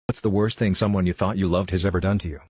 What's the worst thing someone you thought you loved has ever done to you?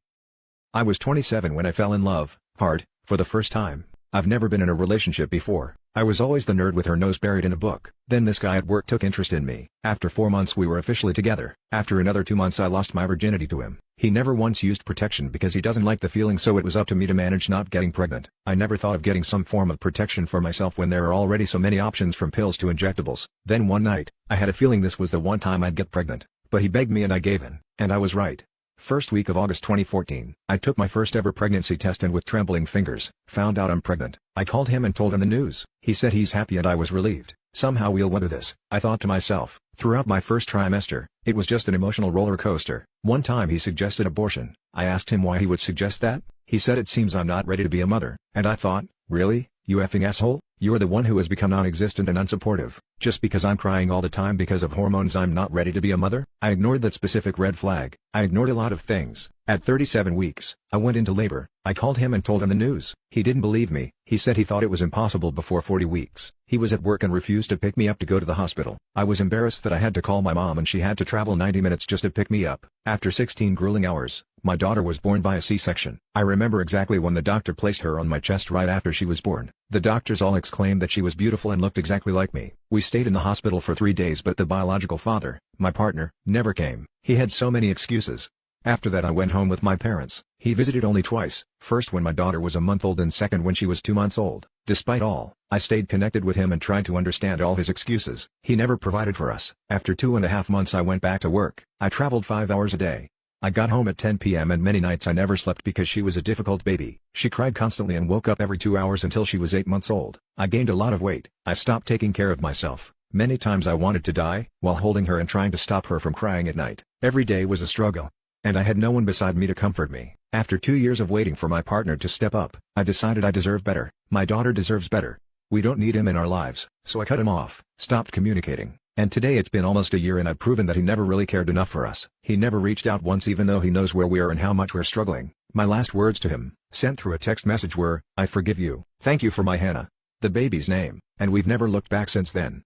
I was 27 when I fell in love, hard, for the first time. I've never been in a relationship before. I was always the nerd with her nose buried in a book. Then this guy at work took interest in me. After 4 months we were officially together. After another 2 months I lost my virginity to him. He never once used protection because he doesn't like the feeling, so it was up to me to manage not getting pregnant. I never thought of getting some form of protection for myself when there are already so many options from pills to injectables. Then one night, I had a feeling this was the one time I'd get pregnant. But he begged me and I gave in. And I was right. First week of August 2014, I took my first ever pregnancy test and with trembling fingers, found out I'm pregnant. I called him and told him the news. He said he's happy and I was relieved. Somehow we'll weather this, I thought to myself. Throughout my first trimester, it was just an emotional roller coaster. One time he suggested abortion. I asked him why he would suggest that. He said it seems I'm not ready to be a mother. And I thought, really? You effing asshole? You're the one who has become non-existent and unsupportive. Just because I'm crying all the time because of hormones I'm not ready to be a mother? I ignored that specific red flag. I ignored a lot of things. At 37 weeks, I went into labor. I called him and told him the news. He didn't believe me. He said he thought it was impossible before 40 weeks. He was at work and refused to pick me up to go to the hospital. I was embarrassed that I had to call my mom and she had to travel 90 minutes just to pick me up. After 16 grueling hours, my daughter was born by a C-section. I remember exactly when the doctor placed her on my chest right after she was born. The doctors all exclaimed that she was beautiful and looked exactly like me. We stayed in the hospital for 3 days, but the biological father, my partner, never came. He had so many excuses. After that I went home with my parents. He visited only twice, first when my daughter was a month old and second when she was 2 months old. Despite all, I stayed connected with him and tried to understand all his excuses. He never provided for us. After 2.5 months I went back to work. I traveled 5 hours a day. I got home at 10 p.m. and many nights I never slept because she was a difficult baby. She cried constantly and woke up every 2 hours until she was 8 months old. I gained a lot of weight. I stopped taking care of myself. Many times I wanted to die, while holding her and trying to stop her from crying at night. Every day was a struggle. And I had no one beside me to comfort me. After 2 years of waiting for my partner to step up, I decided I deserve better. My daughter deserves better. We don't need him in our lives, so I cut him off, stopped communicating. And today it's been almost a year and I've proven that he never really cared enough for us. He never reached out once even though he knows where we are and how much we're struggling. My last words to him, sent through a text message were, "I forgive you. Thank you for my Hannah." The baby's name, and we've never looked back since then.